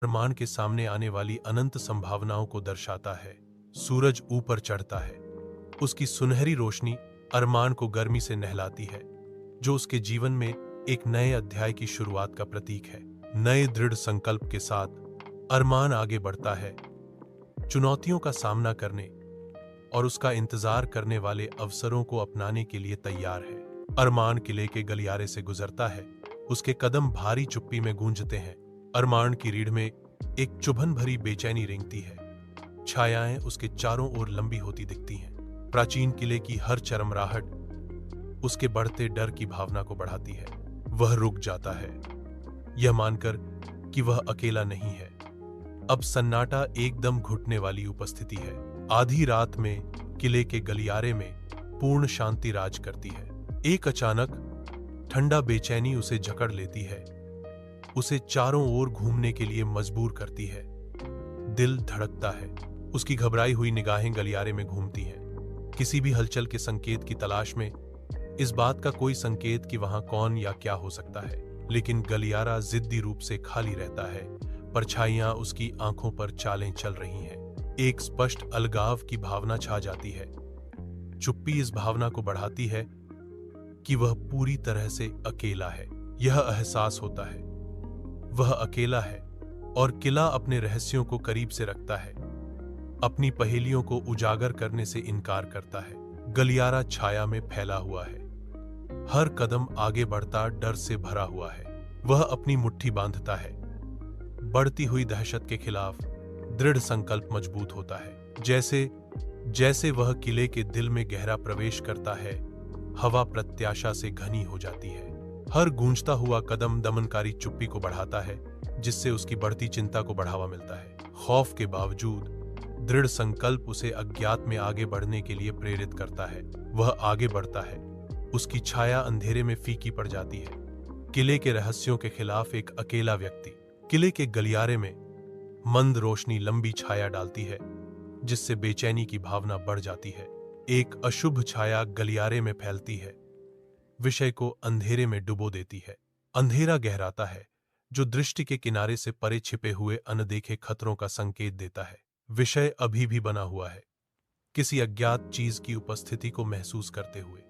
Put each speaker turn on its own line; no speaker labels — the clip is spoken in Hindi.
अरमान के सामने आने वाली अनंत संभावनाओं को दर्शाता है। सूरज ऊपर चढ़ता है। उसकी सुनहरी रोशनी अरमान को गर्मी से नहलाती है, जो उसके जीवन में एक नए अध्याय की शुरुआत का प्रतीक है। नए दृढ़ संकल्प के साथ अरमान आगे बढ़ता है, चुनौतियों का सामना करने और उसका इंतजार करने वाले अवसरों को अपनाने के लिए तैयार है। अरमान किले के गलियारे से गुजरता है। उसके कदम भारी चुप्पी में गूंजते हैं। अरमान की रीढ़ में एक चुभन भरी बेचैनी रेंगती है। छायाएं उसके चारों ओर लंबी होती दिखती हैं। प्राचीन किले की हर चरमराहट उसके बढ़ते डर की भावना को बढ़ाती है। वह रुक जाता है, यह मानकर कि वह अकेला नहीं है। अब सन्नाटा एकदम घुटने वाली उपस्थिति है। आधी रात में किले के गलियारे में पूर्ण शांति राज करती है। एक अचानक ठंडा बेचैनी उसे जकड़ लेती है, उसे चारों ओर घूमने के लिए मजबूर करती है। दिल धड़कता है, उसकी घबराई हुई निगाहें गलियारे में घूमती हैं, किसी भी हलचल के संकेत की तलाश में। इस बात का कोई संकेत कि वहां कौन या क्या हो सकता है, लेकिन गलियारा जिद्दी रूप से खाली रहता है। परछाइयां उसकी आंखों पर चालें चल रही हैं। एक स्पष्ट अलगाव की भावना छा जाती है। चुप्पी इस भावना को बढ़ाती है कि वह पूरी तरह से अकेला है। यह एहसास होता है वह अकेला है और किला अपने रहस्यों को करीब से रखता है, अपनी पहेलियों को उजागर करने से इनकार करता है। गलियारा छाया में फैला हुआ है, हर कदम आगे बढ़ता डर से भरा हुआ है। वह अपनी मुट्ठी बांधता है, बढ़ती हुई दहशत के खिलाफ दृढ़ संकल्प मजबूत होता है। जैसे जैसे वह किले के दिल में गहरा प्रवेश करता है, हवा प्रत्याशा से घनी हो जाती है। हर गूंजता हुआ कदम दमनकारी चुप्पी को बढ़ाता है, जिससे उसकी बढ़ती चिंता को बढ़ावा मिलता है। खौफ के बावजूद दृढ़ संकल्प उसे अज्ञात में आगे बढ़ने के लिए प्रेरित करता है। वह आगे बढ़ता है, उसकी छाया अंधेरे में फीकी पड़ जाती है। किले के रहस्यों के खिलाफ एक अकेला व्यक्ति। किले के गलियारे में मंद रोशनी लंबी छाया डालती है, जिससे बेचैनी की भावना बढ़ जाती है। एक अशुभ छाया गलियारे में फैलती है, विषय को अंधेरे में डुबो देती है। अंधेरा गहराता है, जो दृष्टि के किनारे से परे छिपे हुए अनदेखे खतरों का संकेत देता है। विषय अभी भी बना हुआ है, किसी अज्ञात चीज की उपस्थिति को महसूस करते हुए।